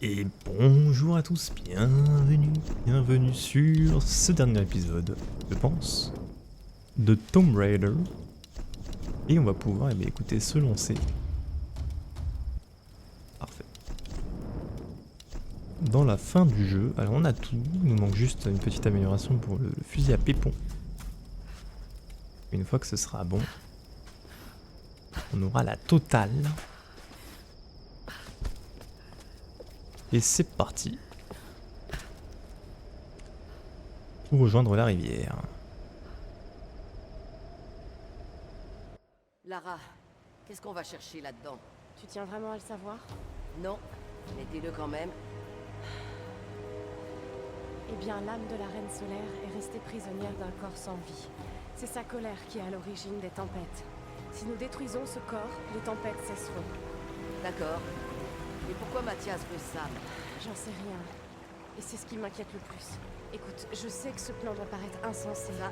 Et bonjour à tous, bienvenue sur ce dernier épisode, je pense, de Tomb Raider. Et on va pouvoir, écoutez, se lancer. Parfait. Dans la fin du jeu, alors on a tout, il nous manque juste une petite amélioration pour le fusil à pépon. Une fois que ce sera bon, on aura la totale. Et c'est parti pour rejoindre la rivière. Lara, qu'est-ce qu'on va chercher là-dedans? Tu tiens vraiment à le savoir? Non, mais dis-le quand même. Eh bien, l'âme de la Reine Solaire est restée prisonnière d'un corps sans vie. C'est sa colère qui est à l'origine des tempêtes. Si nous détruisons ce corps, les tempêtes cesseront. D'accord. Et pourquoi Mathias veut Sam? J'en sais rien. Et c'est ce qui m'inquiète le plus. Écoute, je sais que ce plan doit paraître insensé. Ça,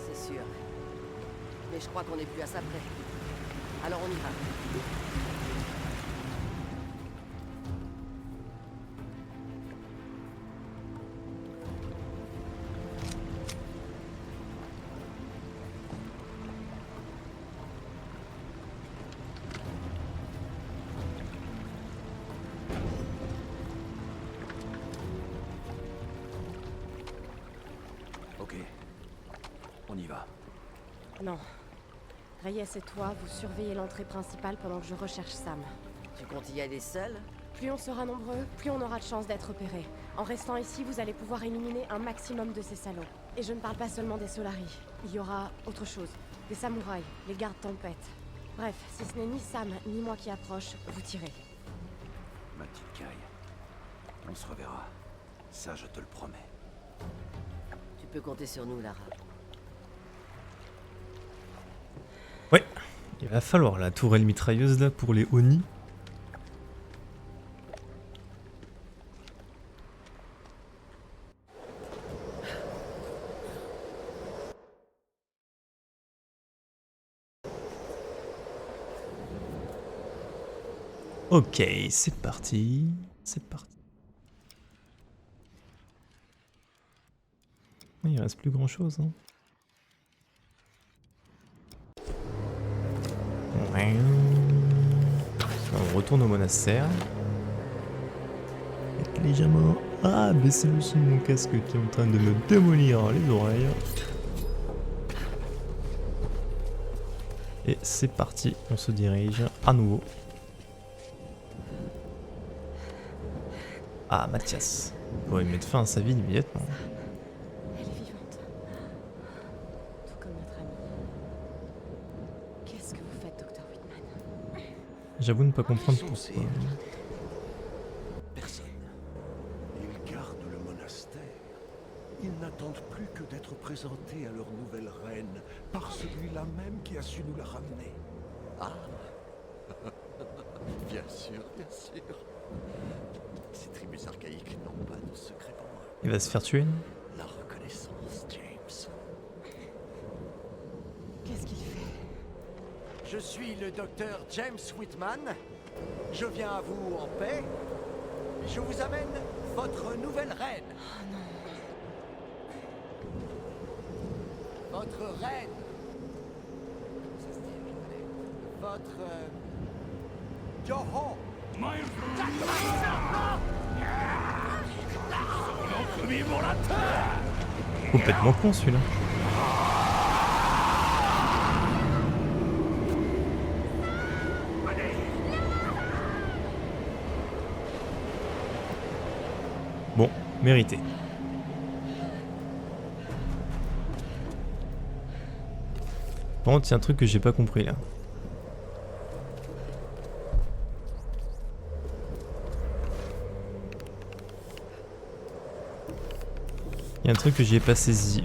c'est sûr. Mais je crois qu'on n'est plus à ça près. Alors on y va. Ok, on y va. Non. Reyes et toi, vous surveillez l'entrée principale pendant que je recherche Sam. Tu comptes y aller seul? Plus on sera nombreux, plus on aura de chances d'être repérés. En restant ici, vous allez pouvoir éliminer un maximum de ces salauds. Et je ne parle pas seulement des Solari. Il y aura autre chose. Des samouraïs, les gardes tempêtes. Bref, si ce n'est ni Sam ni moi qui approche, vous tirez. Ma petite Kai, on se reverra. Ça, je te le promets. Tu peux compter sur nous, Lara. Ouais, il va falloir la tourelle mitrailleuse là pour les Oni. Ok, c'est parti, c'est parti. Il reste plus grand chose, hein. Ouais. On retourne au monastère. Avec les déjà morts. Ah, mais c'est le son de mon casque qui est en train de me démolir les oreilles. Et c'est parti, on se dirige à nouveau. Ah, Mathias. Il pourrait mettre fin à sa vie immédiatement. Elle est vivante. Tout comme notre amie. Qu'est-ce que vous faites, Dr. Whitman? J'avoue ne pas comprendre pourquoi. Personne. Ils gardent le monastère. Ils n'attendent plus que d'être présentés à leur nouvelle reine par celui-là même qui a su nous la ramener. Ah bien sûr, bien sûr. Ces tribus archaïques n'ont pas de secret pour moi. Il va se faire tuer, non? La reconnaissance, James. Qu'est-ce qu'il fait? Je suis le docteur James Whitman. Je viens à vous en paix. Je vous amène votre nouvelle reine. Oh non. Votre reine. Ça se dit, je connais. Votre... Joho. Complètement con celui-là. Bon, mérité. Par contre, il y a un truc que j'ai pas compris là. Il y a un truc que j'ai pas saisi.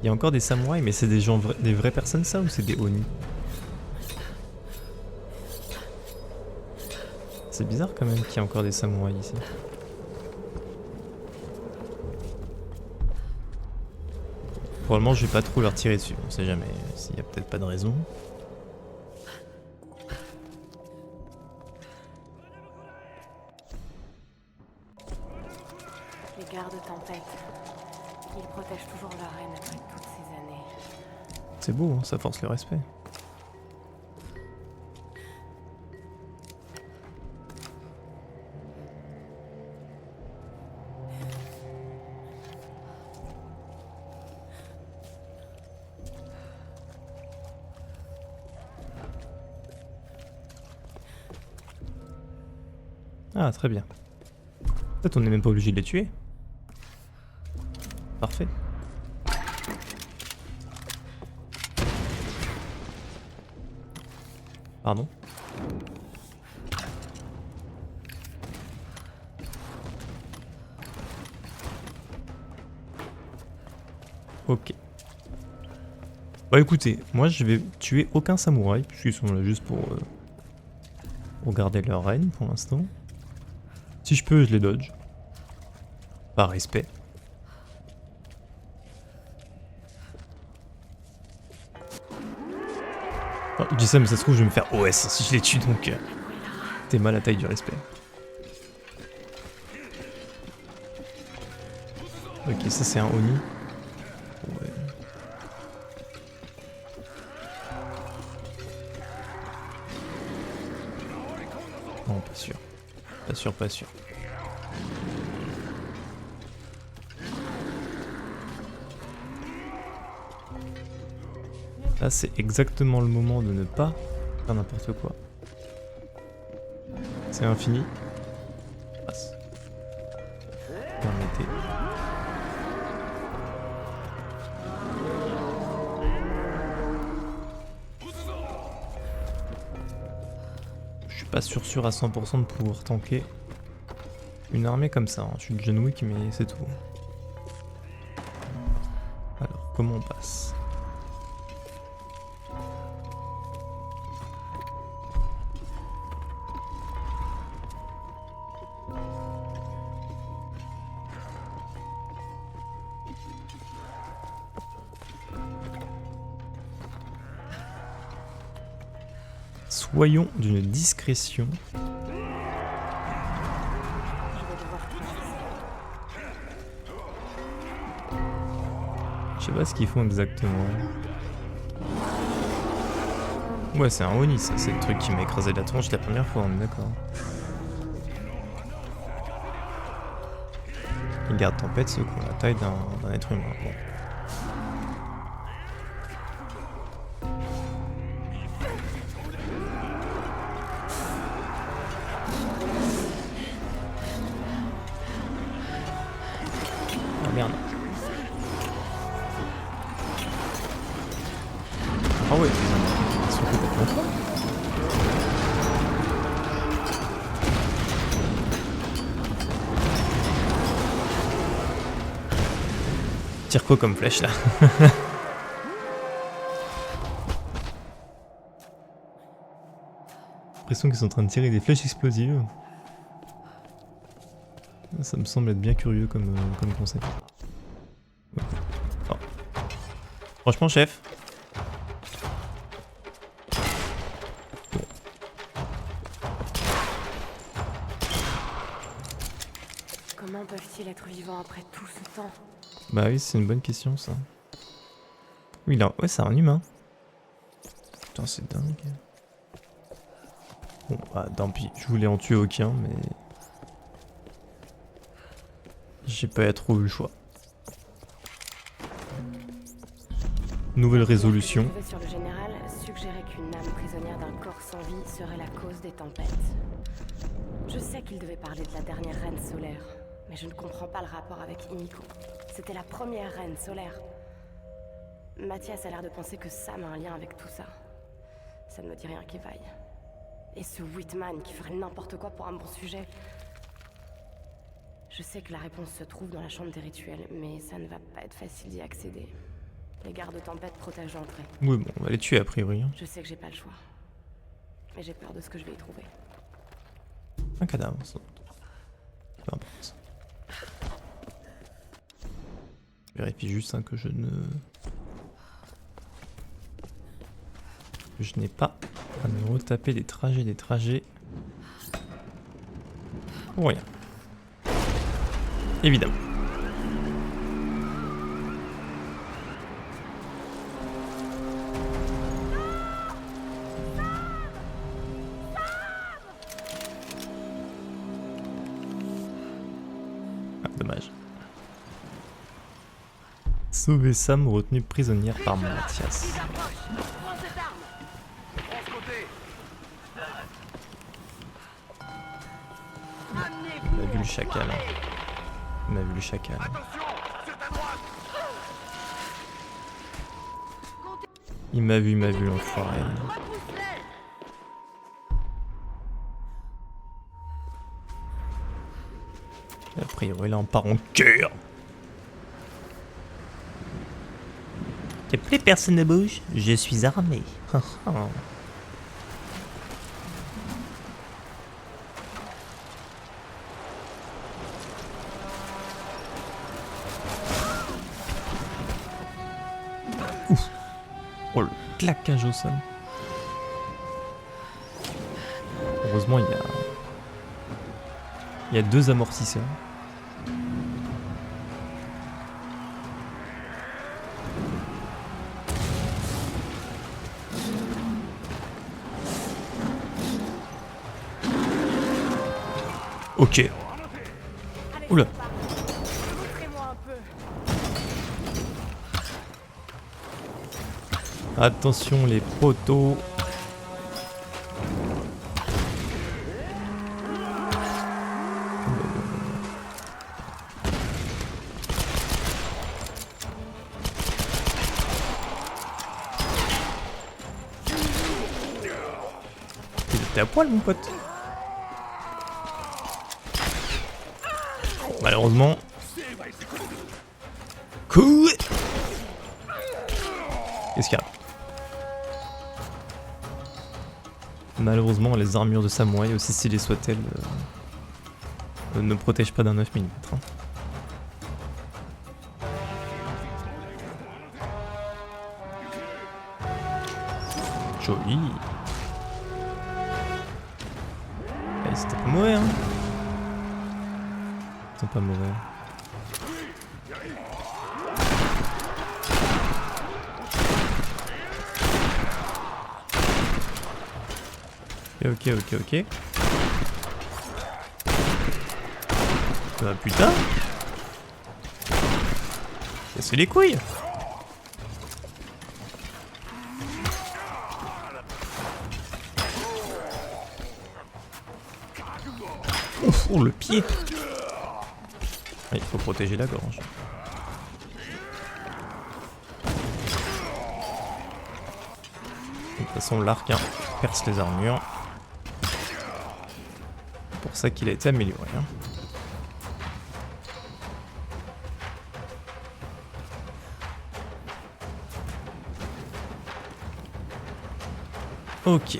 Il y a encore des samouraïs, mais c'est des gens des vraies personnes ça ou c'est des Oni? C'est bizarre quand même qu'il y ait encore des samouraïs ici. Probablement je vais pas trop leur tirer dessus, on sait jamais, s'il y a peut-être pas de raison. Les gardes tempête. Ils protègent toujours leur reine après toutes ces années. C'est beau, hein, ça force le respect. Ah, très bien. Peut-être on n'est même pas obligé de les tuer. Parfait. Pardon. Ok. Bah écoutez, moi je vais tuer aucun samouraï, puisqu'ils sont là juste pour garder leur règne pour l'instant. Si je peux, je les dodge. Par respect. Enfin, je dis ça, mais ça se trouve, je vais me faire OS si je les tue, donc t'es mal à la taille du respect. Ok, ça c'est un Oni. Ouais. Non, pas sûr. Pas sûr, pas sûr. Là, c'est exactement le moment de ne pas faire n'importe quoi. C'est infini. Passe. Permettez. Je suis pas sûr à 100% de pouvoir tanker une armée comme ça. Hein. Je suis John Wick, mais c'est tout. Alors, comment on passe ? Soyons d'une discrétion. Je sais pas ce qu'ils font exactement. Ouais, c'est un Oni, ça. C'est le truc qui m'a écrasé la tronche la première fois, on est d'accord. Les gardes tempête, ceux qui ont la taille d'un être humain. Bon. Merde. Ah ouais, ils sont complètement fous. Tire quoi comme flèche là? L'impression qu'ils sont en train de tirer des flèches explosives. Ça me semble être bien curieux comme concept. Oh. Franchement, chef. Bon. Comment peuvent-ils être vivants après tout ce temps? Bah oui, c'est une bonne question ça. Oui, là, ouais, c'est un humain. Putain, c'est dingue. Bon, bah tant pis. Je voulais en tuer aucun, mais j'ai pas trop eu le choix. Nouvelle résolution. Sur le général suggérait qu'une âme prisonnière d'un corps sans vie serait la cause des tempêtes. Je sais qu'il devait parler de la dernière reine solaire, mais je ne comprends pas le rapport avec Himiko. C'était la première reine solaire. Mathias a l'air de penser que Sam a un lien avec tout ça. Ça ne me dit rien qui vaille. Et ce Whitman qui ferait n'importe quoi pour un bon sujet. Je sais que la réponse se trouve dans la chambre des rituels, mais ça ne va pas être facile d'y accéder. Les gardes tempête protègent l'entrée. Oui, bon, on va les tuer a priori. Hein. Je sais que j'ai pas le choix. Mais j'ai peur de ce que je vais y trouver. Un cadavre, ça. Peu importe. Je vérifie juste hein, que je n'ai pas à me retaper des trajets. Pour rien. Évidemment. Ah, dommage. Sauver Sam, retenue prisonnière par Mathias. Prends cette arme. Prends ce côté. Il m'a vu le chacal. Il m'a vu le chacal. Attention, c'est à droite. Il m'a vu l'enfoiré. Repousse-les. A priori, là, on part en cœur. Y'a plus personne ne bouge. Je suis armé. Ouf. Oh, le claquage au sol. Heureusement, il y a 2 amortisseurs. Ok. Allez, Oula. c'est parti. Montrez-moi un peu. Attention les poteaux. T'es à poil mon pote. Malheureusement. Cool. Qu'est-ce qu'il y a? Malheureusement, les armures de samouraï, aussi stylées soient-elles, ne protègent pas d'un 9 mm. Hein. Joli. Allez, c'était pas mauvais, hein. C'est pas mauvais. Ok. Ah putain. Cassez les couilles. Ouf, oh le pied. Il faut protéger la gorge. De toute façon, l'arc hein, perce les armures. C'est pour ça qu'il a été amélioré. Hein. Ok.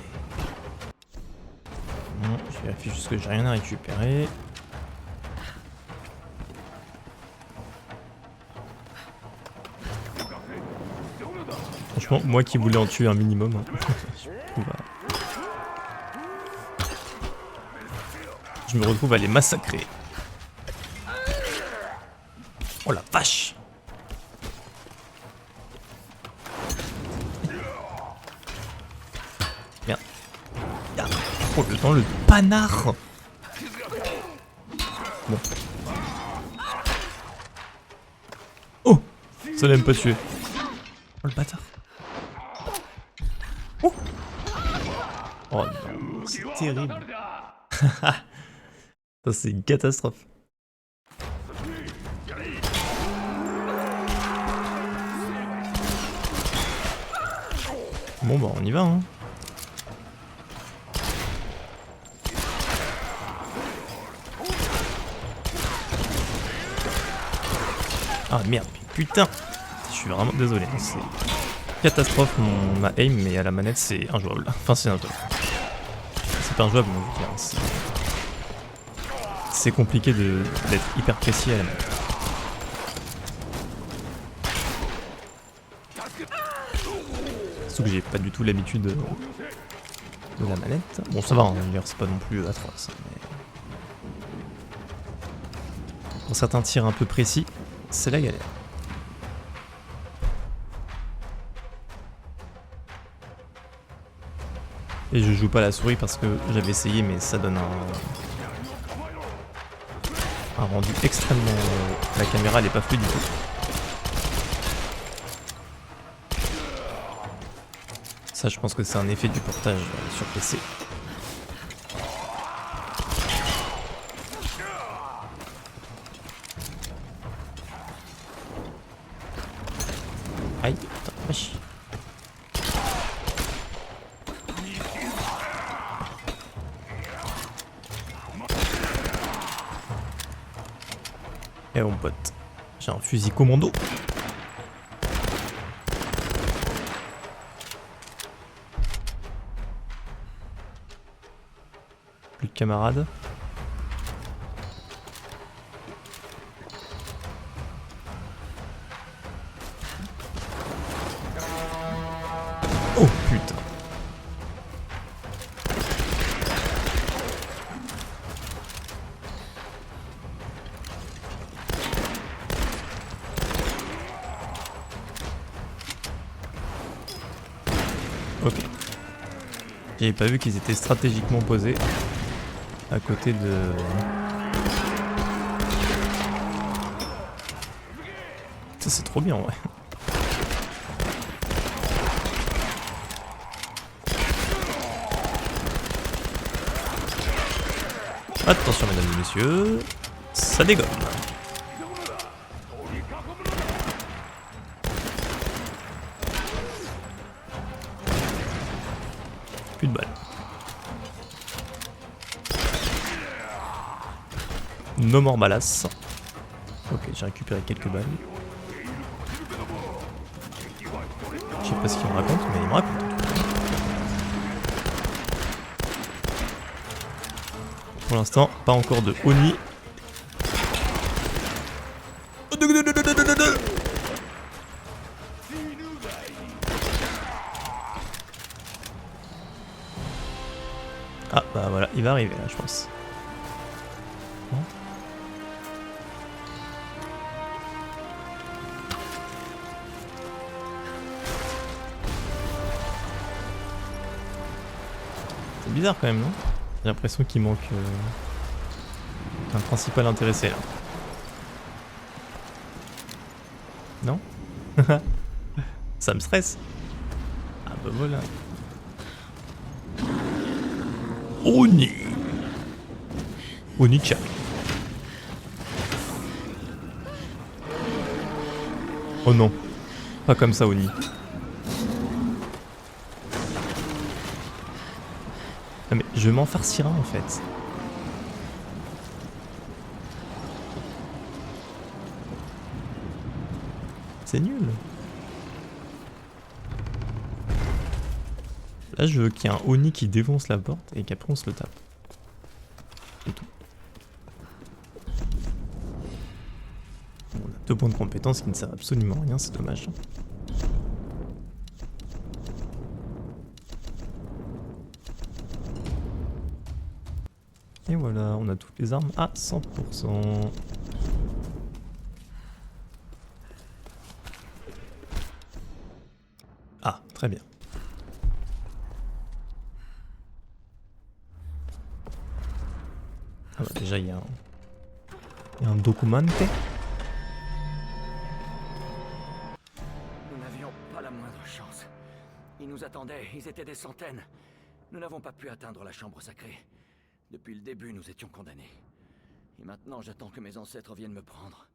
Bon, je vérifie juste que j'ai rien à récupérer. Franchement, moi qui voulais en tuer un minimum, hein, je me retrouve à les massacrer. Oh la vache! Merde. Oh le panard! Bon. Oh! Ça l'a même pas tué. Oh le bâtard. Oh! Oh non, c'est terrible. Ça c'est une catastrophe. Bon bah on y va hein. Ah merde, putain. Je suis vraiment désolé, hein, c'est catastrophe ma aim mais à la manette c'est injouable. Enfin c'est injouable. C'est pas injouable mais je veux dire, c'est compliqué d'être hyper précis à la manette. Surtout que j'ai pas du tout l'habitude de la manette. Bon ça va, hein, c'est pas non plus atroce. Mais... pour certains tirs un peu précis, c'est la galère. Et je joue pas à la souris parce que j'avais essayé mais ça donne un... un rendu extrêmement... la caméra elle est pas fluide du tout. Ça je pense que c'est un effet du portage sur PC. Aïe, putain, wesh. Eh mon pote, j'ai un fusil commando. Plus de camarades. Oh putain. Ok. J'avais pas vu qu'ils étaient stratégiquement posés à côté de... Ça c'est trop bien ouais. Attention mesdames et messieurs, ça dégomme. Plus de balles. No more balas. Ok, j'ai récupéré quelques balles. Je sais pas ce qu'il me raconte, mais il me raconte. Pour l'instant, pas encore de Oni. Ah bah voilà, il va arriver là je pense. Non ? C'est bizarre quand même non ? J'ai l'impression qu'il manque un principal intéressé là. Non? Ça me stresse. Ah bah voilà. Oni. Oni-chan. Oh non. Pas comme ça Oni. Ah mais je m'en farcirai en fait. C'est nul. Là je veux qu'il y ait un Oni qui défonce la porte et qu'après on se le tape. C'est tout. Bon, on a 2 points de compétence qui ne servent absolument à rien, c'est dommage. Et voilà, on a toutes les armes à 100%. Ah, très bien. Ah bah déjà il y a un documante. Nous n'avions pas la moindre chance. Ils nous attendaient, ils étaient des centaines. Nous n'avons pas pu atteindre la chambre sacrée. Depuis le début, nous étions condamnés. Et maintenant, j'attends que mes ancêtres viennent me prendre.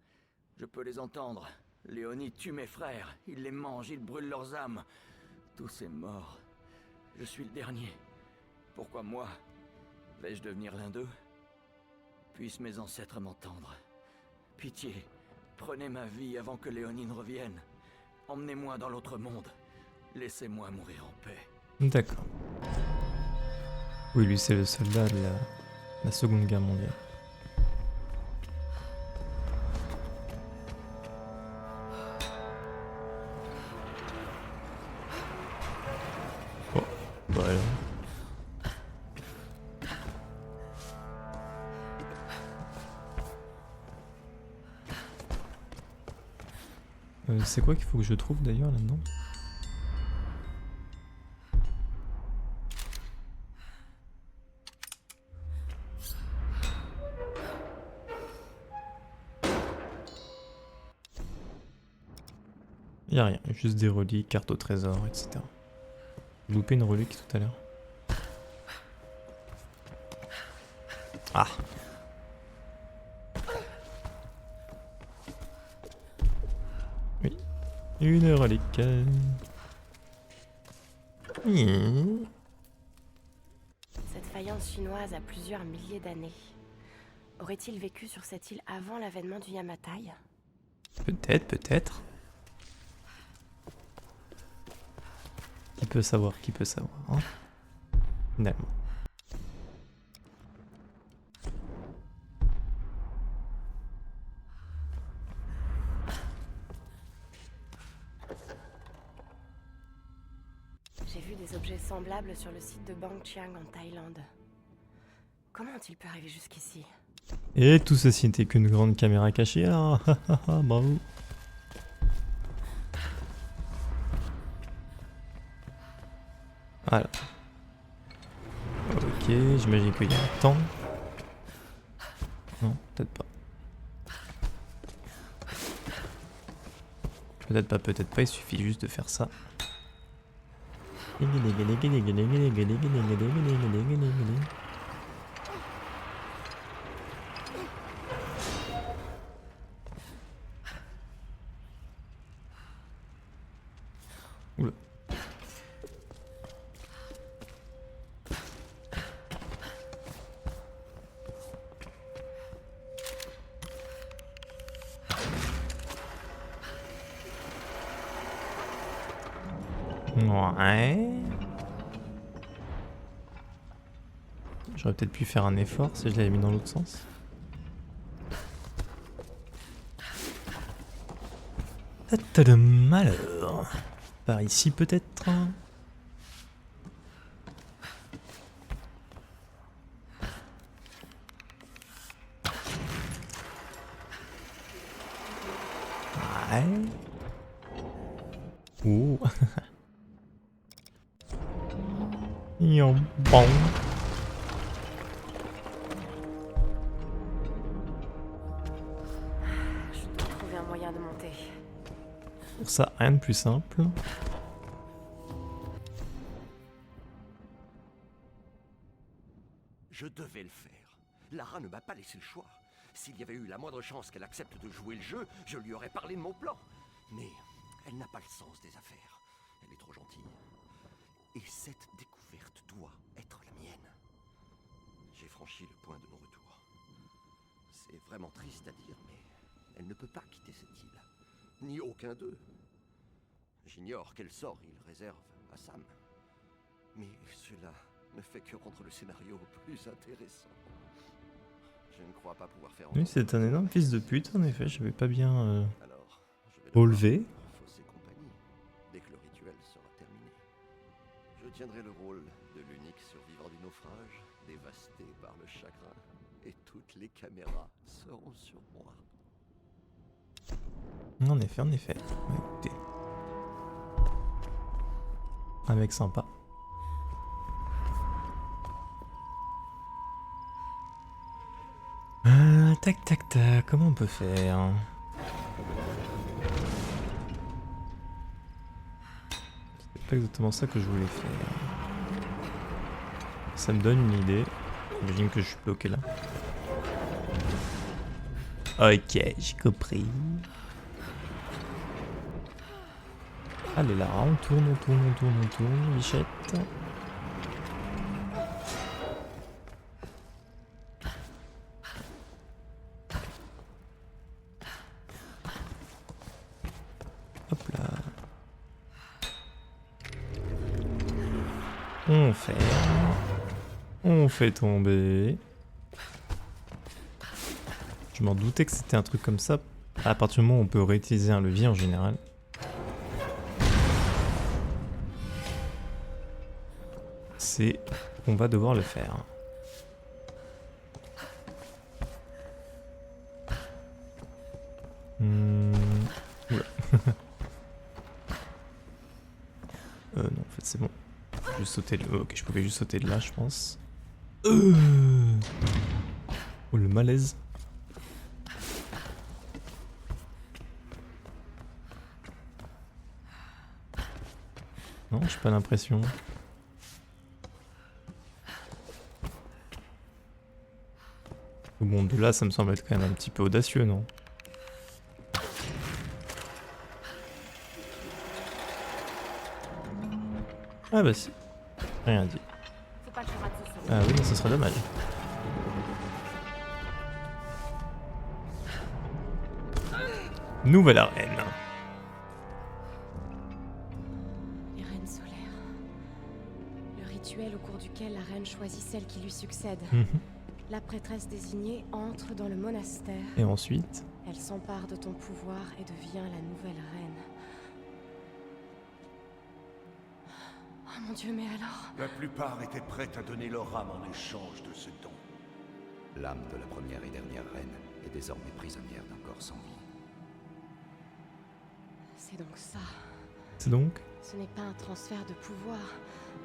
Je peux les entendre. Léonie tue mes frères. Ils les mangent, ils brûlent leurs âmes. Tous ces morts. Je suis le dernier. Pourquoi moi? Vais-je devenir l'un d'eux? Puissent mes ancêtres m'entendre. Pitié, prenez ma vie avant que Léonie ne revienne. Emmenez-moi dans l'autre monde. Laissez-moi mourir en paix. D'accord. Oui, lui c'est le soldat de la Seconde Guerre mondiale. Oh, voilà. C'est quoi qu'il faut que je trouve d'ailleurs là-dedans? Y'a rien, juste des reliques, cartes au trésor, etc. J'ai loupé une relique tout à l'heure. Ah! Oui, une relique. Mmh. Cette faïence chinoise a plusieurs milliers d'années. Aurait-il vécu sur cette île avant l'avènement du Yamatai? Peut-être, peut-être. Qui peut savoir, hein? Finalement. J'ai vu des objets semblables sur le site de Bangchiang en Thaïlande. Comment ont-ils pu arriver jusqu'ici? Et tout ceci n'était qu'une grande caméra cachée alors. Bravo. Voilà. Ok, j'imagine qu'il y a un temps. Non, peut-être pas. Peut-être pas, il suffit juste de faire ça. Oula. Ouais. J'aurais peut-être pu faire un effort si je l'avais mis dans l'autre sens. Tadam, alors. Par ici peut-être. Ouais. Ouh. Bon. Je dois trouver un moyen de monter. Pour ça, rien de plus simple. Je devais le faire. Lara ne m'a pas laissé le choix. S'il y avait eu la moindre chance qu'elle accepte de jouer le jeu, je lui aurais parlé de mon plan. Mais elle n'a pas le sens des affaires. Elle est trop gentille. Et cette découverte doit être la mienne. J'ai franchi le point de non-retour. C'est vraiment triste à dire, mais elle ne peut pas quitter cette île. Ni aucun d'eux. J'ignore quel sort il réserve à Sam. Mais cela ne fait que rendre le scénario plus intéressant. Je ne crois pas pouvoir faire... Oui, c'est un énorme fils de pute, en effet, je vais pas bien Alors, je vais devoir relever. fausser compagnie dès que le rituel sera terminé. Je tiendrai le rôle de l'unique survivant du naufrage, dévasté par le chagrin, et toutes les caméras seront sur moi. En effet, en effet. Bah, écoutez. Un mec sympa. Tac tac tac, comment on peut faire? C'est pas exactement ça que je voulais faire. Ça me donne une idée. J'imagine que je suis bloqué là. Ok, j'ai compris. Allez là, on tourne, bichette. Hop là. On fait. On fait tomber. Je m'en doutais que c'était un truc comme ça. À partir du moment où on peut réutiliser un levier en général. C'est... on va devoir le faire. Oula. Non, en fait c'est bon. Juste sauter de... ok, je pouvais juste sauter de là, je pense. Oh, le malaise. Non, j'ai pas l'impression. Bon, de là, ça me semble être quand même un petit peu audacieux, non? Ah bah si. Rien dit. Faut pas que je rate ce saut. Ah oui, mais ce serait dommage. Nouvelle arène. Les reines solaires. Le rituel au cours duquel la reine choisit celle qui lui succède. Mhm. La prêtresse désignée entre dans le monastère. Et ensuite? Elle s'empare de ton pouvoir et devient la nouvelle reine. Oh mon Dieu, mais alors? La plupart étaient prêtes à donner leur âme en échange de ce don. L'âme de la première et dernière reine est désormais prisonnière d'un corps sans vie. C'est donc ça. C'est donc? Ce n'est pas un transfert de pouvoir.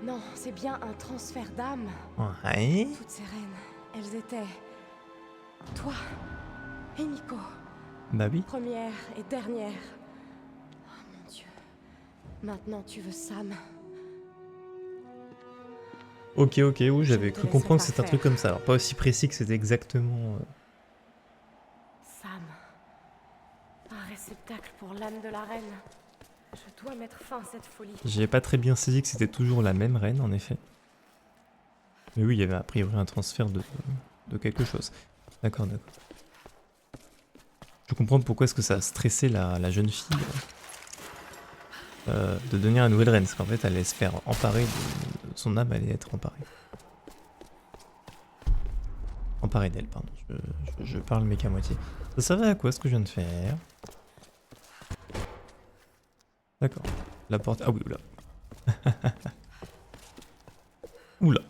Non, c'est bien un transfert d'âme. Ouais. Toutes ces reines, elles étaient... toi et Nico. Bah oui. Première et dernière. Oh mon Dieu. Maintenant tu veux Sam. Ok, oui, j'avais ne te cru laisserai comprendre pas que c'était un faire. truc comme ça. Alors pas aussi précis que c'était exactement... Sam. Un réceptacle pour l'âme de la reine. Je dois mettre fin à cette folie. J'avais pas très bien saisi que c'était toujours la même reine, en effet. Mais oui, il y avait a priori un transfert de quelque chose. D'accord. Je comprends pourquoi est-ce que ça a stressé la jeune fille de devenir la nouvelle reine. Parce qu'en fait, elle allait se faire emparer de son âme, allait être emparée. Emparée d'elle, pardon. Je parle mais qu'à moitié. Ça servait à quoi ce que je viens de faire? D'accord. La porte... Ah oui, oula. Oula.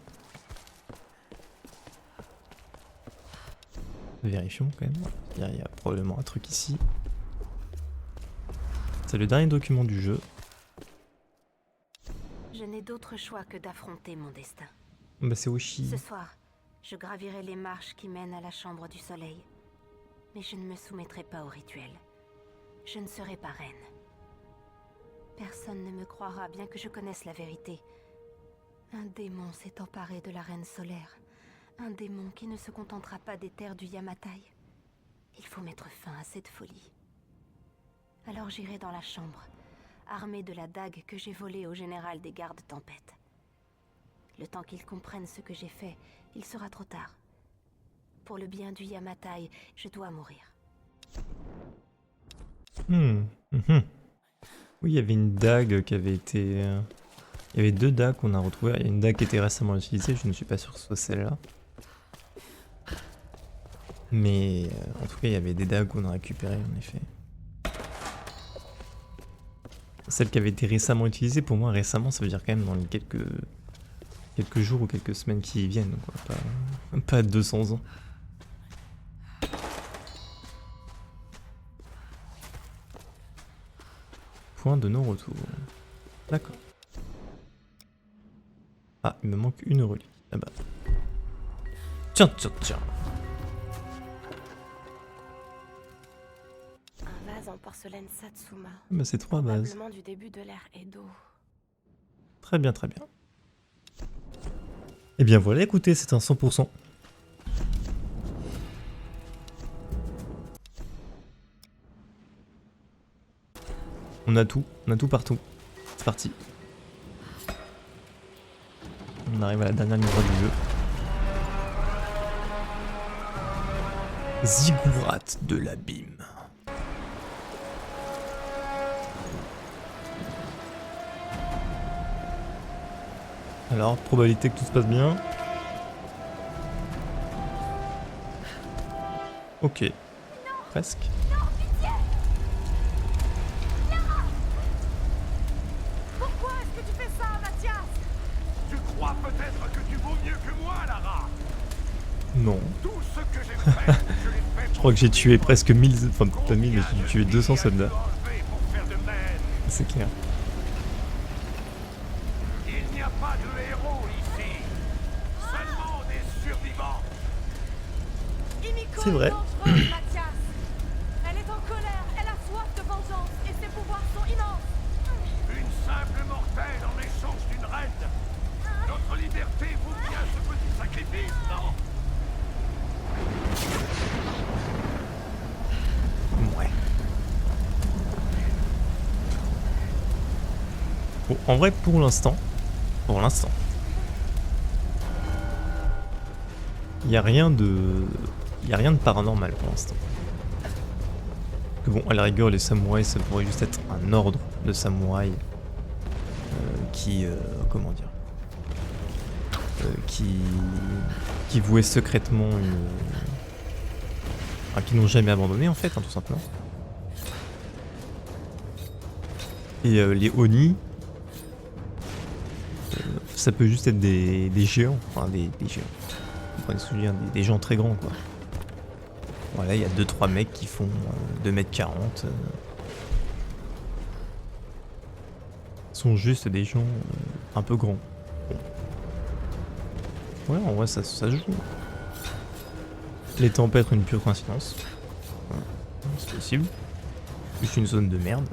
Vérifions quand même. Il y a probablement un truc ici. C'est le dernier document du jeu. Je n'ai d'autre choix que d'affronter mon destin. Bah c'est Oshi. Ce soir, je gravirai les marches qui mènent à la chambre du soleil. Mais je ne me soumettrai pas au rituel. Je ne serai pas reine. Personne ne me croira bien que je connaisse la vérité. Un démon s'est emparé de la reine solaire. Un démon qui ne se contentera pas des terres du Yamatai. Il faut mettre fin à cette folie. Alors j'irai dans la chambre, armée de la dague que j'ai volée au général des gardes tempête. Le temps qu'il comprenne ce que j'ai fait, il sera trop tard. Pour le bien du Yamatai, je dois mourir. Oui, il y avait une dague qui avait été... Il y avait deux dagues qu'on a retrouvées. Il y a une dague qui était récemment utilisée, je ne suis pas sûr que ce soit celle-là. Mais en tout cas, il y avait des dagues qu'on a récupérées en effet. Celle qui avait été récemment utilisée, pour moi récemment, ça veut dire quand même dans les quelques jours ou quelques semaines qui viennent, quoi. Pas 200 ans. Point de non-retour. D'accord. Ah, il me manque une relique. Ah bah. Tiens. Un vase en porcelaine Satsuma. Bah c'est 3 bases. Probablement du début de l'ère Edo. Très bien. Et bien voilà, écoutez, c'est un 100%. On a tout partout. C'est parti. On arrive à la dernière ligne droite du jeu. Ziggurat de l'abîme. Alors, probabilité que tout se passe bien. Ok. Presque. Pourquoi est-ce que tu fais ça, Mathias? Tu crois peut-être que tu vaux mieux que moi, Lara? Non. Tout ce que j'ai fait, je l'ai fait. Je crois que j'ai tué presque 1000, enfin pas 1000, mais j'ai tué 200 soldats. Pour faire de même. C'est clair. Il n'y a pas de héros ici. Seulement des survivants. Himiko C'est vrai. est dangereuse, Mathias. Elle est en colère, elle a soif de vengeance et ses pouvoirs sont immenses. Une simple mortel en échange d'une reine. Notre liberté vaut bien ce petit sacrifice, non? Ouais. Bon, en vrai, pour l'instant, il y a rien de paranormal pour l'instant. Que bon, à la rigueur, les samouraïs, ça pourrait juste être un ordre de samouraïs comment dire, qui vouaient secrètement enfin, qui n'ont jamais abandonné en fait, hein, tout simplement. Et les Oni, ça peut juste être des géants, enfin des géants. Vous prenez souvenir des gens très grands quoi. Voilà, il y a 2-3 mecs qui font 2m40. Sont juste des gens un peu grands. Bon. Ouais, en vrai ça se joue. Les tempêtes, une pure coïncidence. Ouais, c'est possible. Juste une zone de merde.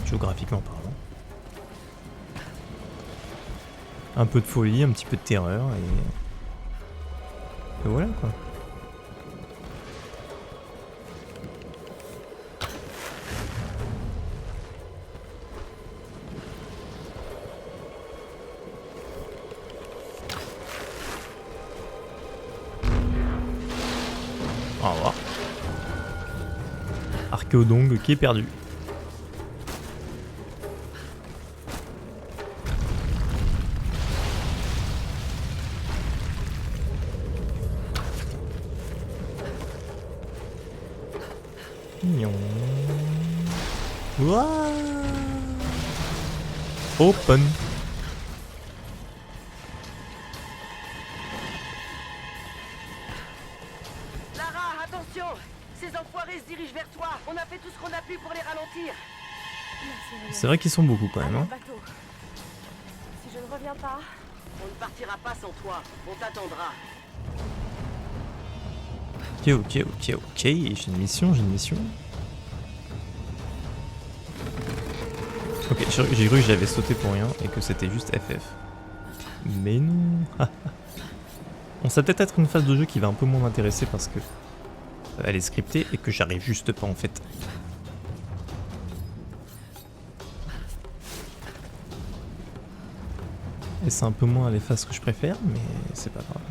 Géographiquement parlant. Un peu de folie, un petit peu de terreur et voilà quoi. Au revoir. Archéodong qui est perdu. Ouah. Open. Lara, attention! Ces enfoirés se dirigent vers toi. On a fait tout ce qu'on a pu pour les ralentir. C'est vrai qu'ils sont beaucoup quand même. Hein. Bateau. Si je ne reviens pas, On ne partira pas sans toi. On t'attendra. Ok. J'ai une mission. Ok, j'ai cru que j'avais sauté pour rien et que c'était juste FF. Mais non. Bon, ça peut-être être une phase de jeu qui va un peu moins m'intéresser parce que elle est scriptée et que j'arrive juste pas en fait. Et c'est un peu moins les phases que je préfère, mais c'est pas grave.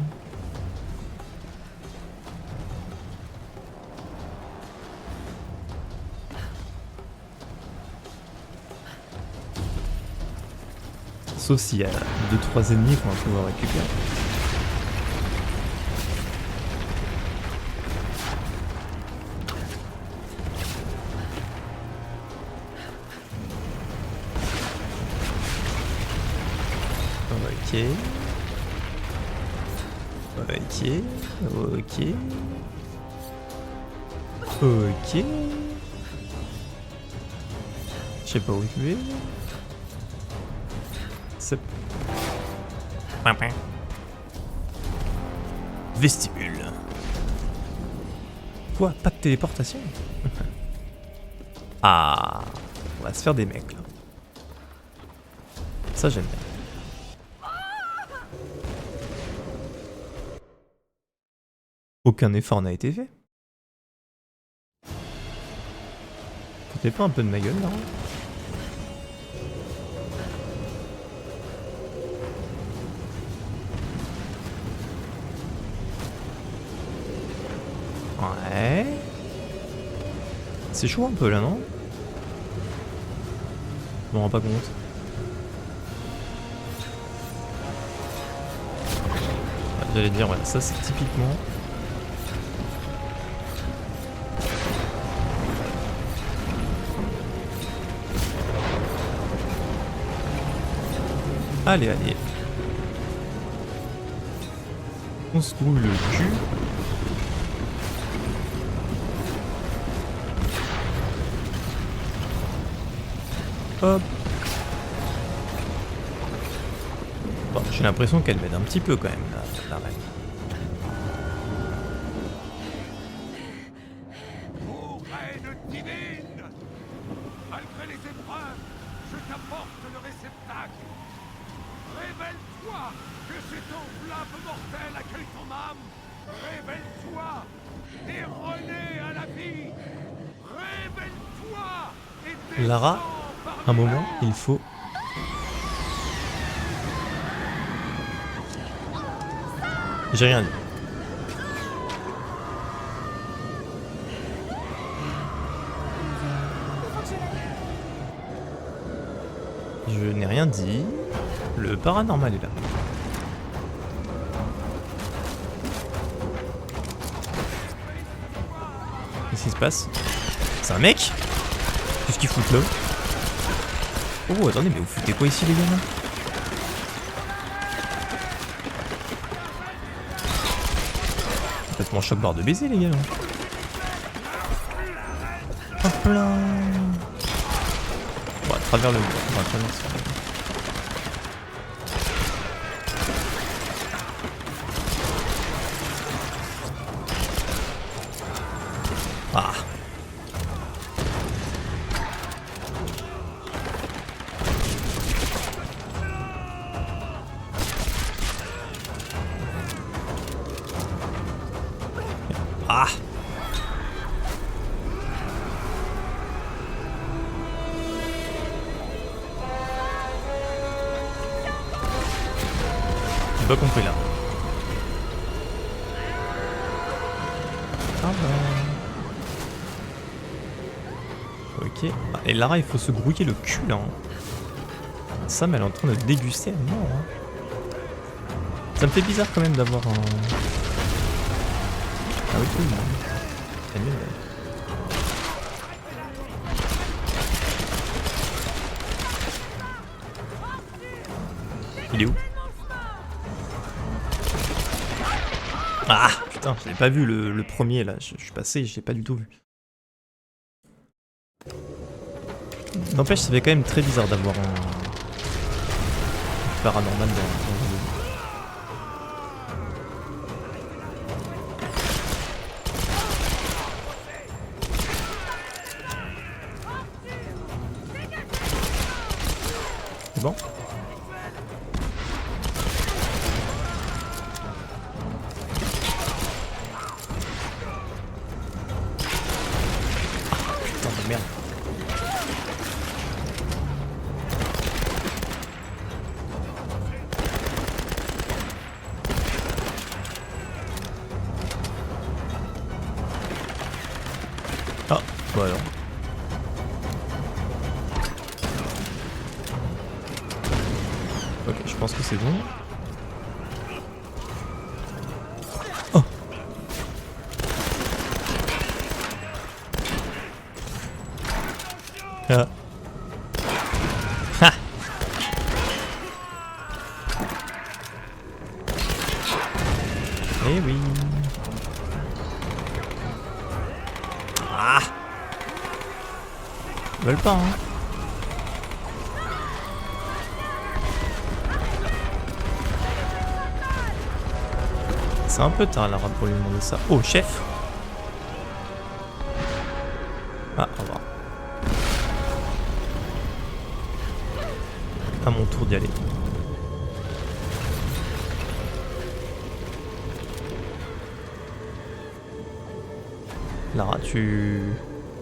Sauf s'il y a 2-3 ennemis qu'on va pouvoir récupérer. Ok. Je sais pas où je vais. C'est... Vestibule. Quoi? Pas de téléportation? Ah, on va se faire des mecs là. Ça j'aime bien. Aucun effort n'a été fait. Foutez pas un peu de ma gueule là? Ouais. C'est chaud un peu là, non? Je m'en rends pas compte. J'allais dire, voilà, ça c'est typiquement... Allez. On se trouve le cul. Hop. Bon, j'ai l'impression qu'elle m'aide un petit peu quand même, la reine. Oh, reine divine! Malgré les épreuves, je t'apporte flamme mortelle accueille ton âme. Révèle-toi et renais à la vie. Révèle-toi et Lara, un moment, il faut... J'ai rien dit. Je n'ai rien dit. Le paranormal est là. Qu'est-ce qui se passe? C'est un mec? Qu'est-ce qu'ils foutent là? Oh attendez, mais vous foutez quoi ici les gars? Complètement choc barre de baiser les gars. Hop là. Bon, à travers le bois, on va traverser. Ah. Ah. J'ai pas compris là. Ah bah. Ok. Ah, et Lara, il faut se grouiller le cul là. Hein. Sam, elle est en train de déguster à mort. Hein. Ça me fait bizarre quand même d'avoir un... Ah oui, tout le monde. C'est mieux, là. Il est où? Ah putain, je l'ai pas vu le premier là. Je suis passé, je l'ai pas du tout vu. N'empêche, ça fait quand même très bizarre d'avoir un paranormal dans le jeu. C'est bon? Ah, putain de merde. Ah, bah alors. Ok, je pense que c'est bon. Oh. Ah. Ha. Eh oui. Ah. Ils veulent pas, hein. C'est un peu tard Lara pour lui demander ça. Oh, chef! Ah, au revoir. À mon tour d'y aller. Lara, tu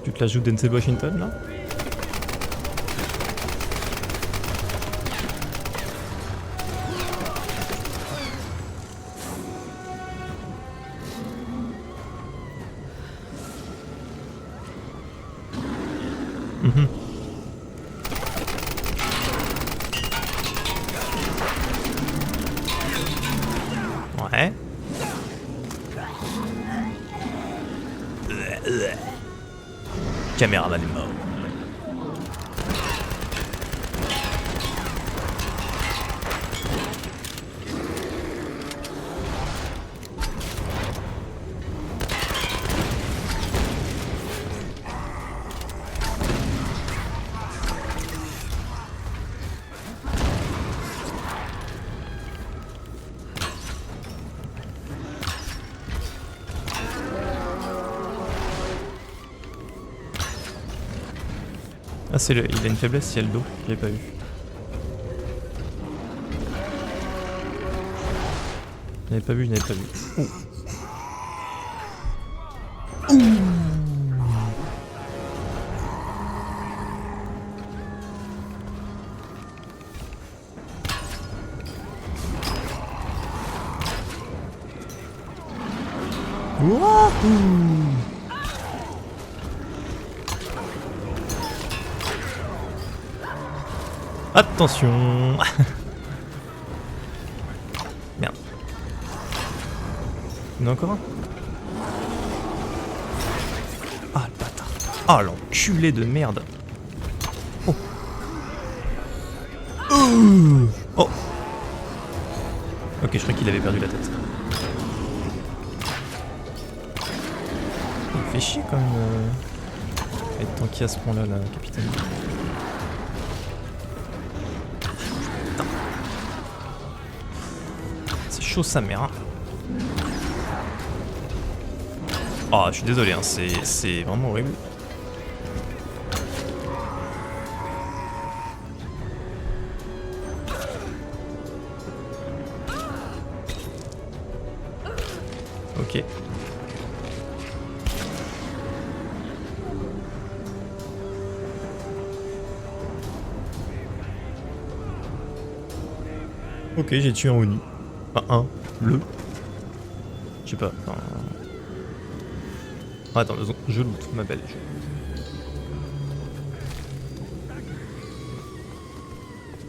te la joues Denzel Washington là? Mhm. Ouais. Caméraman est mort. Ah, c'est le... Il a une faiblesse, il y a le dos, je l'ai pas vu. Je n'avais pas vu, je n'avais pas vu. Oh. Wouhou! Attention! Merde. Il y en a encore un? Ah le bâtard! Ah l'enculé de merde! Oh! Oh! Ok, je crois qu'il avait perdu la tête. Il fait chier quand même être tanky à ce point-là, la capitaine. Putain. C'est chaud sa mère. Hein. Oh, je suis désolé, hein, c'est vraiment horrible. Ok. Ok, j'ai tué un Oni. Enfin, le. Je sais pas. Enfin... Ah, attends, je loot, ma belle.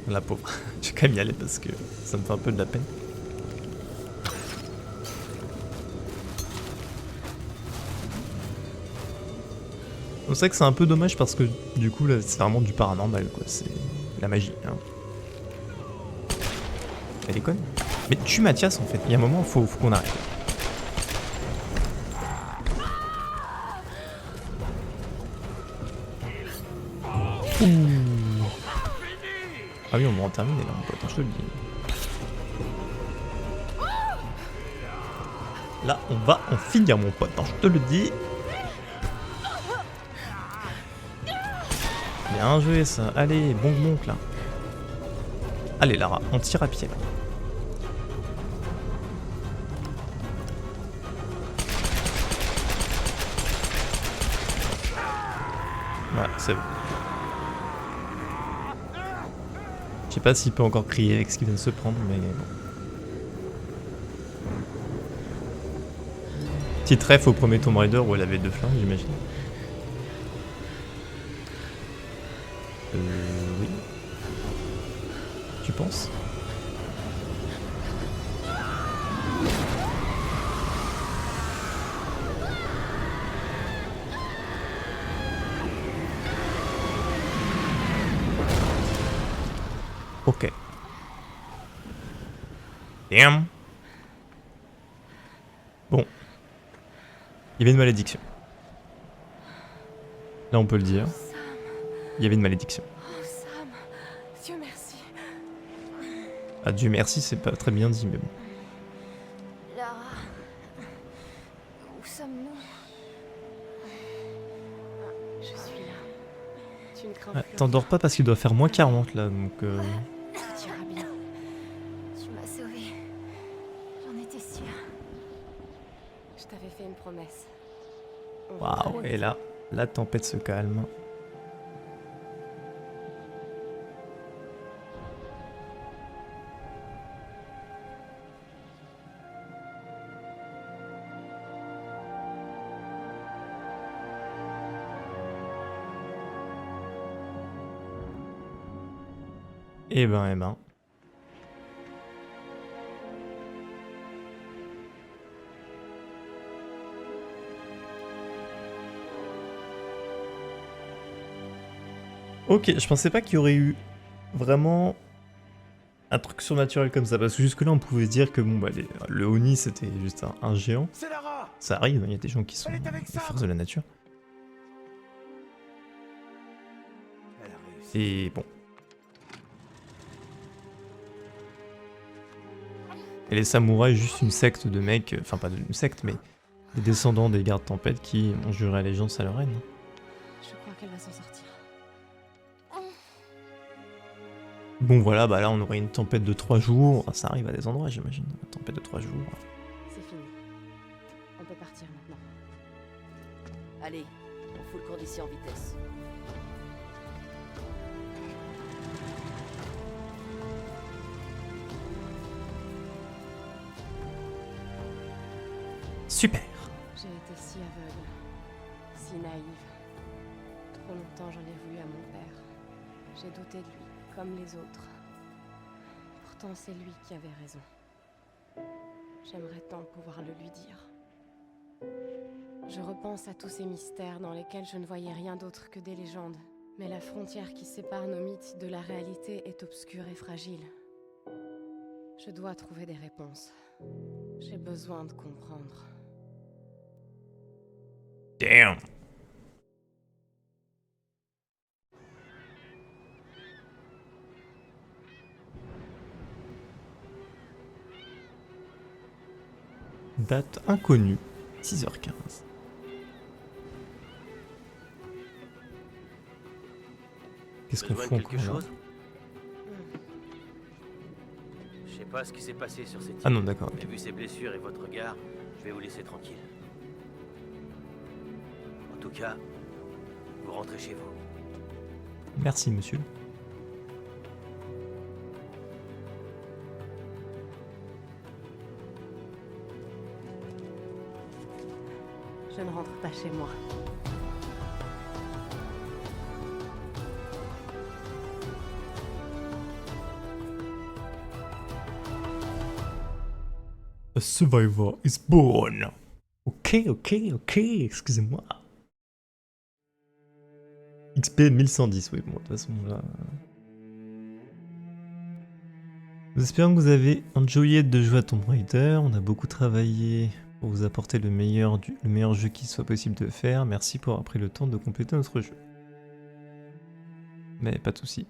La pauvre. Je vais quand même y aller parce que ça me fait un peu de la peine. C'est vrai que c'est un peu dommage parce que du coup là c'est vraiment du paranormal quoi, c'est la magie. Hein. Elle est conne. Mais tue Mathias en fait, il y a un moment faut qu'on arrête. Ouh. Ah oui on va en terminer là mon pote, hein, je te le dis. Là on va en finir mon pote, hein, je te le dis. Bien joué ça, allez, bon là. Allez Lara, on tire à pied. Voilà, c'est bon. Je sais pas s'il peut encore crier avec ce qu'il vient de se prendre, mais bon. Petite ref au premier Tomb Raider où elle avait 2 flingues, j'imagine. Oui. Tu penses? Ok. Damn. Bon. Il y avait une malédiction. Là on peut le dire. Il y avait une malédiction. Oh Sam, Dieu merci. Ah Dieu merci, c'est pas très bien dit mais bon. Lara, où sommes-nous? Je suis là. Tu ne crains Ah, plus. t'endors pas parce qu'il doit faire moins 40 là donc Tout ira bien. Tu m'as sauvée. J'en étais sûre. Je t'avais fait une promesse. On Waouh, rentre à la et maison. là, la tempête se calme. Eh ben. Ok, je pensais pas qu'il y aurait eu vraiment un truc surnaturel comme ça, parce que jusque là on pouvait se dire que bon bah le Oni c'était juste un géant. C'est Lara! Ça arrive, il y a des gens qui sont Elle est avec des Sam. forces de la nature. Elle a réussi. Et bon. Et les samouraïs, juste une secte de mecs, enfin pas une secte, mais des descendants des gardes tempêtes qui ont juré allégeance à leur reine. Je crois qu'elle va s'en sortir. Bon voilà, bah là on aurait une tempête de 3 jours, ça arrive à des endroits j'imagine, une tempête de 3 jours. C'est fini. On peut partir maintenant. Allez, on fout le camp d'ici en vitesse. Super. J'ai été si aveugle, si naïve. Trop longtemps j'en ai voulu à mon père. J'ai douté de lui, comme les autres. Pourtant c'est lui qui avait raison. J'aimerais tant pouvoir le lui dire. Je repense à tous ces mystères dans lesquels je ne voyais rien d'autre que des légendes. Mais la frontière qui sépare nos mythes de la réalité est obscure et fragile. Je dois trouver des réponses. J'ai besoin de comprendre. Damn. Date inconnue, 6h15. Qu'est-ce qu'on fait quelque encore là? chose? Je sais pas ce qui s'est passé sur cette île. Ah non, d'accord. Mais vu ses blessures et votre regard, je vais vous laisser tranquille. En tout cas, vous rentrez chez vous. Merci monsieur. Je ne rentre pas chez moi. A survivor is born. Ok, excusez-moi. XP 1110, oui, bon, de toute façon, là... Nous espérons que vous avez enjoyé de jouer à Tomb Raider. On a beaucoup travaillé pour vous apporter le meilleur jeu qui soit possible de faire. Merci pour avoir pris le temps de compléter notre jeu. Mais pas de soucis.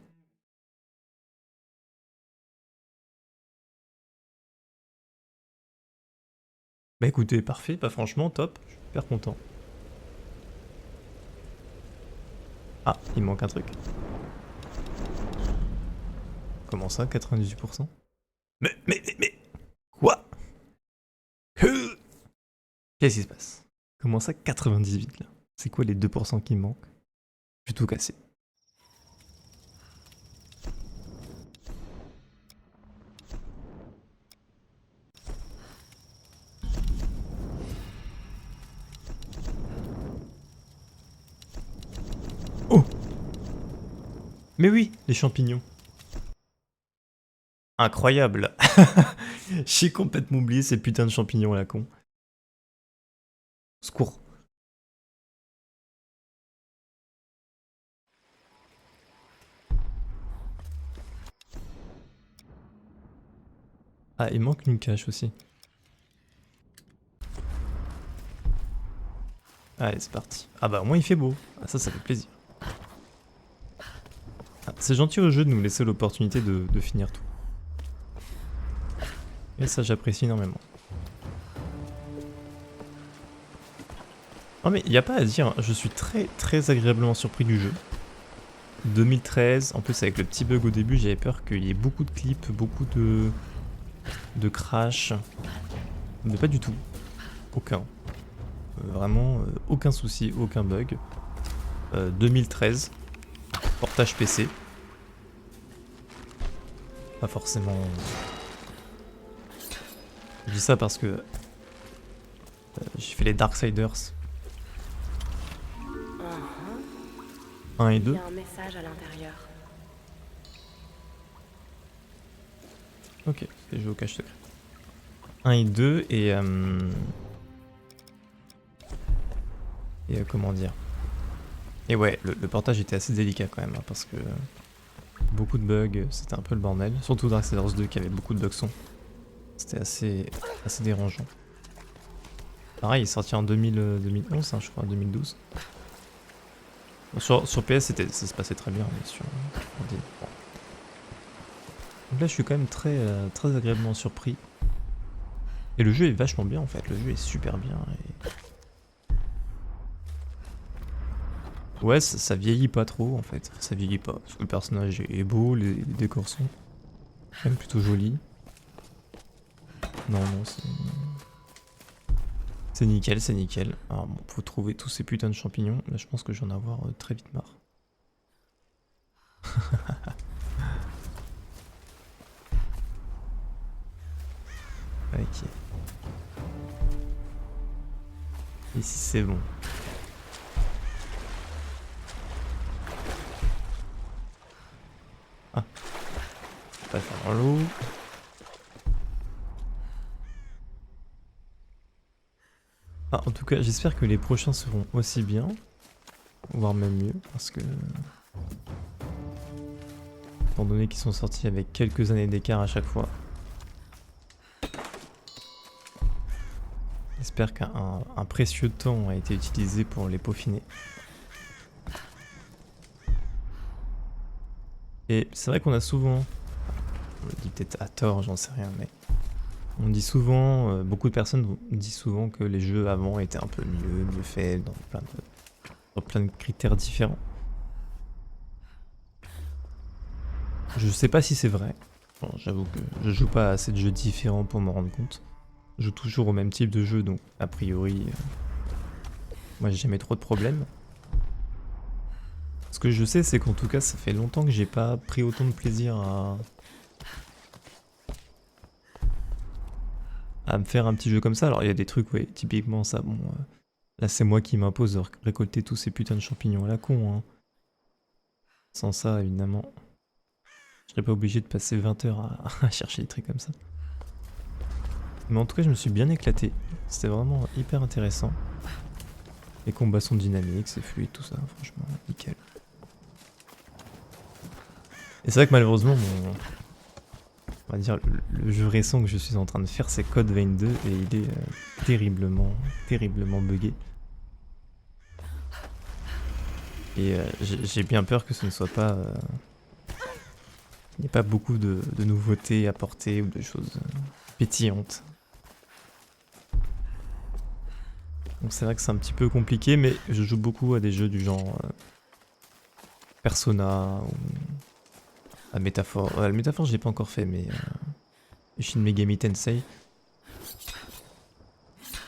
Bah écoutez, parfait, pas franchement, top, je suis super content. Ah, il manque un truc. Comment ça, 98%? Mais... Quoi? Qu'est-ce qui se passe? Comment ça, 98 là? C'est quoi les 2% qui me manquent? Je vais tout casser. Oh! Mais oui, les champignons. Incroyable. J'ai complètement oublié ces putains de champignons à la con. Secours. Ah, il manque une cache aussi. Allez, c'est parti. Ah bah au moins il fait beau. Ah ça fait plaisir. Ah, c'est gentil au jeu de nous laisser l'opportunité de finir tout. Et ça j'apprécie énormément. Non mais il n'y a pas à dire, je suis très agréablement surpris du jeu. 2013, en plus avec le petit bug au début, j'avais peur qu'il y ait beaucoup de clips, beaucoup de crash. Mais pas du tout. Aucun. Vraiment aucun souci, aucun bug. 2013, portage PC. Pas forcément... Je dis ça parce que j'ai fait les Darksiders 1 et 2. Il y a un message à l'intérieur. Ok, c'est joué au cache secret. 1 et 2 et comment dire. Et ouais, le portage était assez délicat quand même, hein, parce que beaucoup de bugs, c'était un peu le bordel. Surtout Darksiders 2 qui avait beaucoup de bugs son. C'était assez dérangeant. Pareil, il est sorti en 2011, hein, je crois, 2012. Sur PS, ça se passait très bien, mais sur ordi, bon. Donc là, je suis quand même très agréablement surpris. Et le jeu est vachement bien en fait, le jeu est super bien. Ouais, ça vieillit pas trop en fait. Ça vieillit pas. Parce que le personnage est beau, les décors sont quand même plutôt jolis. Non, non, c'est nickel, c'est nickel. Alors bon, faut trouver tous ces putains de champignons. Là, je pense que je vais en avoir très vite marre. Ok. Ici c'est bon. Ah. Pas faire l'eau. Ah, en tout cas, j'espère que les prochains seront aussi bien. Voire même mieux, parce que... Étant donné qu'ils sont sortis avec quelques années d'écart à chaque fois. J'espère qu'un précieux temps a été utilisé pour les peaufiner. Et c'est vrai qu'on a souvent, on le dit peut-être à tort, j'en sais rien, mais on dit souvent, beaucoup de personnes disent souvent que les jeux avant étaient un peu mieux faits dans plein de critères différents. Je sais pas si c'est vrai. Bon, j'avoue que je joue pas à assez de jeux différents pour m'en rendre compte. Je joue toujours au même type de jeu, donc a priori, moi j'ai jamais trop de problèmes. Ce que je sais, c'est qu'en tout cas, ça fait longtemps que j'ai pas pris autant de plaisir à me faire un petit jeu comme ça. Alors il y a des trucs, ouais, typiquement ça, bon, là c'est moi qui m'impose de récolter tous ces putains de champignons à la con, hein. Sans ça, évidemment, je serais pas obligé de passer 20 heures à chercher des trucs comme ça. Mais en tout cas, je me suis bien éclaté. C'était vraiment hyper intéressant. Les combats sont dynamiques, c'est fluide, tout ça, franchement, nickel. Et c'est vrai que malheureusement, on va dire, le jeu récent que je suis en train de faire, c'est Code Vein 2, et il est terriblement buggé. Et j'ai bien peur que ce ne soit pas... il n'y ait pas beaucoup de nouveautés apportées ou de choses pétillantes. Donc c'est vrai que c'est un petit peu compliqué, mais je joue beaucoup à des jeux du genre Persona ou à Métaphore. Le Métaphore je l'ai pas encore fait, mais Shin Megami Tensei.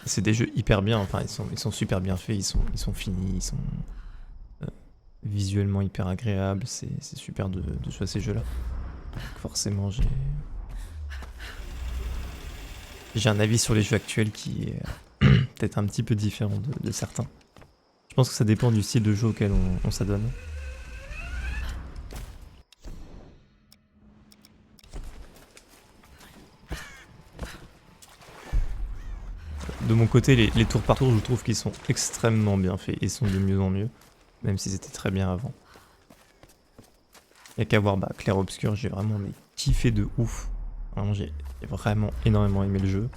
C'est des jeux hyper bien, enfin ils sont super bien faits, ils sont finis, ils sont visuellement hyper agréables, c'est super de jouer à ces jeux-là. Forcément j'ai un avis sur les jeux actuels qui est peut-être un petit peu différent de certains. Je pense que ça dépend du style de jeu auquel on s'adonne. De mon côté, les tours par tour, je trouve qu'ils sont extrêmement bien faits. Ils sont de mieux en mieux, même si c'était très bien avant. Il n'y a qu'à voir Clair Obscur, j'ai vraiment kiffé de ouf. J'ai vraiment énormément aimé le jeu.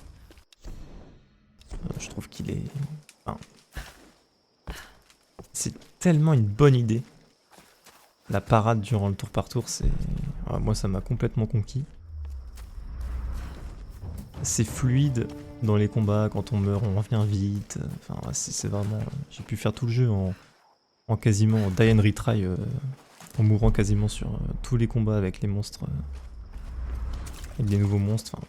Je trouve qu'il est... Enfin, c'est tellement une bonne idée. La parade durant le tour par tour, c'est... moi, ça m'a complètement conquis. C'est fluide dans les combats, quand on meurt, on revient vite. Enfin, c'est vraiment... J'ai pu faire tout le jeu en quasiment die and retry, en mourant quasiment sur tous les combats avec les monstres. Avec des nouveaux monstres, enfin,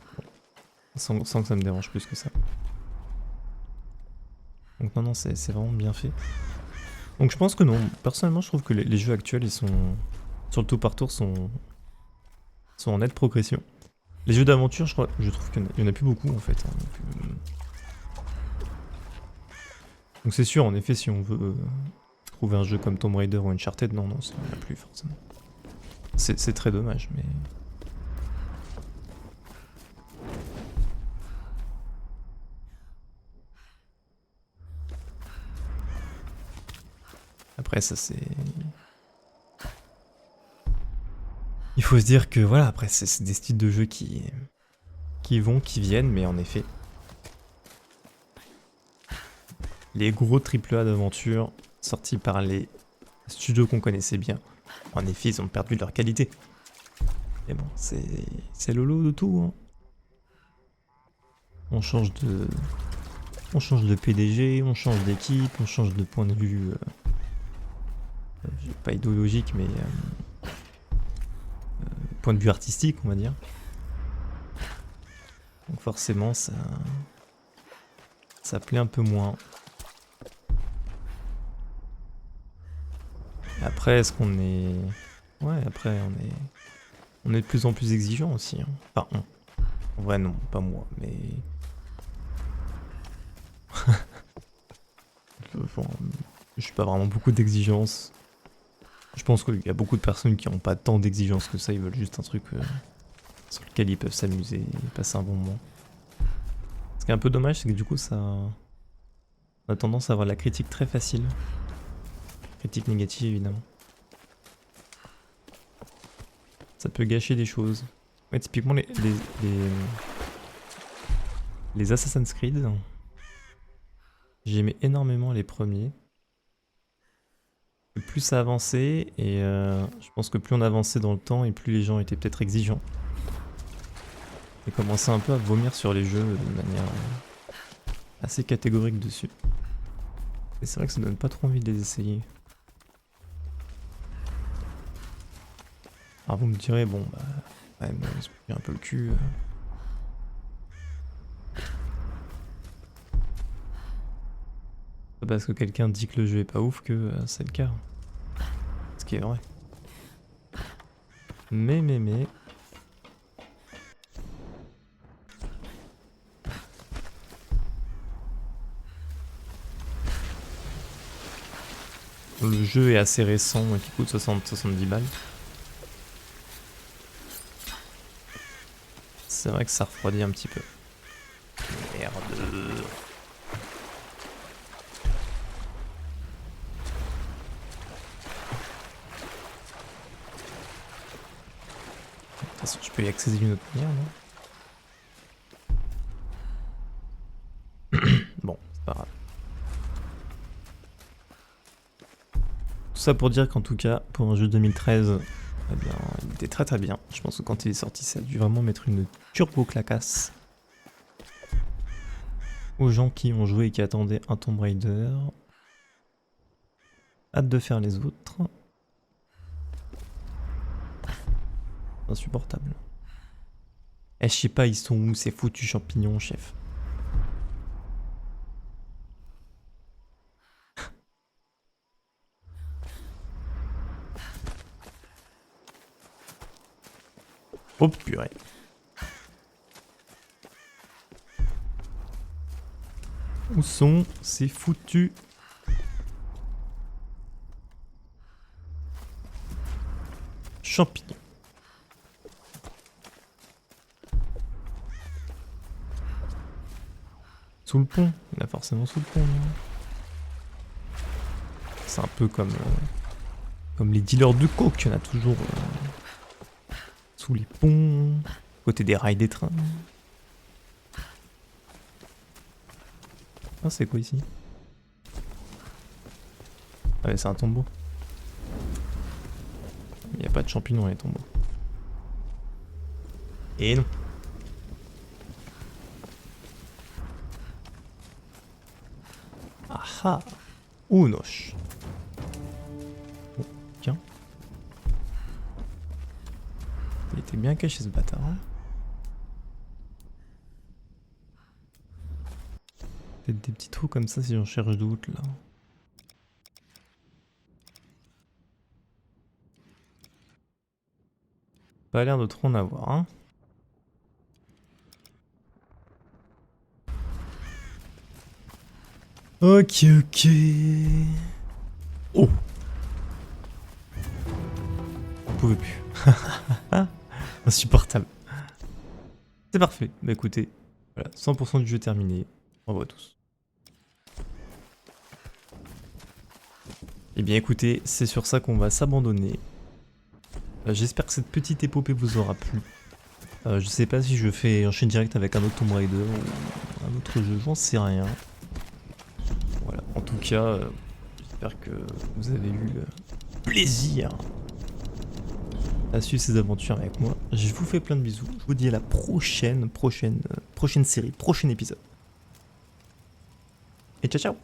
sans que ça me dérange plus que ça. Donc non, c'est vraiment bien fait. Donc je pense que non, personnellement je trouve que les jeux actuels, ils sont... Sur le tour par tour, sont en nette progression. Les jeux d'aventure, je trouve qu'il n'y en a plus beaucoup en fait. Hein, donc c'est sûr, en effet, si on veut trouver un jeu comme Tomb Raider ou Uncharted, non, ça n'y en a plus forcément. C'est très dommage, mais... Après ça c'est... Il faut se dire que voilà, après c'est des styles de jeu qui vont, qui viennent, mais en effet... Les gros AAA d'aventure sortis par les studios qu'on connaissait bien, en effet ils ont perdu leur qualité. Mais bon, c'est le lot de tout. Hein. On change de PDG, on change d'équipe, on change de point de vue pas idéologique, mais point de vue artistique, on va dire. Donc forcément, ça plaît un peu moins. Après, est-ce qu'on est... Ouais, après, on est de plus en plus exigeant aussi. Hein. Enfin, en vrai, non, pas moi, mais... Je suis pas vraiment beaucoup d'exigences. Je pense qu'il y a beaucoup de personnes qui n'ont pas tant d'exigences que ça, ils veulent juste un truc sur lequel ils peuvent s'amuser et passer un bon moment. Ce qui est un peu dommage, c'est que du coup, on a tendance à avoir la critique très facile. Critique négative, évidemment. Ça peut gâcher des choses. Ouais, typiquement, les Assassin's Creed, j'aimais énormément les premiers. Plus ça avançait, et je pense que plus on avançait dans le temps, et plus les gens étaient peut-être exigeants. Et commençaient un peu à vomir sur les jeux de manière assez catégorique dessus. Et c'est vrai que ça donne pas trop envie de les essayer. Alors vous me direz, bon bah, ouais, mais on se plie un peu le cul. Pas parce que quelqu'un dit que le jeu est pas ouf que c'est le cas. Ce qui est vrai. Mais... Le jeu est assez récent et qui coûte 60-70 balles. C'est vrai que ça refroidit un petit peu. Merde. De toute façon, je peux y accéder d'une autre manière, non? Bon, c'est pas grave. Tout ça pour dire qu'en tout cas, pour un jeu 2013, eh bien, il était très très bien. Je pense que quand il est sorti, ça a dû vraiment mettre une turbo clacasse aux gens qui ont joué et qui attendaient un Tomb Raider. Hâte de faire les autres. Insupportable. Eh, je sais pas, ils sont où ces foutus champignons, chef? Oh purée. Où sont ces foutus champignons? Sous le pont, il y en a forcément sous le pont. C'est un peu comme les dealers de coke, il y en a toujours sous les ponts, côté des rails des trains. Ah, c'est quoi ici? Ah ouais, c'est un tombeau. Il n'y a pas de champignons dans les tombeaux. Et non. Ah, Unoche. Bon, tiens. Il était bien caché ce bâtard. Hein. Peut-être des petits trous comme ça si j'en cherche d'autres là. Pas l'air de trop en avoir, hein. Ok. Oh. On pouvait plus. Insupportable. C'est parfait. Bah écoutez, voilà, 100% du jeu terminé. Au revoir à tous. Et bien écoutez, c'est sur ça qu'on va s'abandonner. J'espère que cette petite épopée vous aura plu. Je sais pas si je fais un chaîne direct avec un autre Tomb Raider ou un autre jeu, j'en sais rien. Voilà, en tout cas, j'espère que vous avez eu plaisir à suivre ces aventures avec moi. Je vous fais plein de bisous. Je vous dis à la prochaine série, prochain épisode. Et ciao ciao!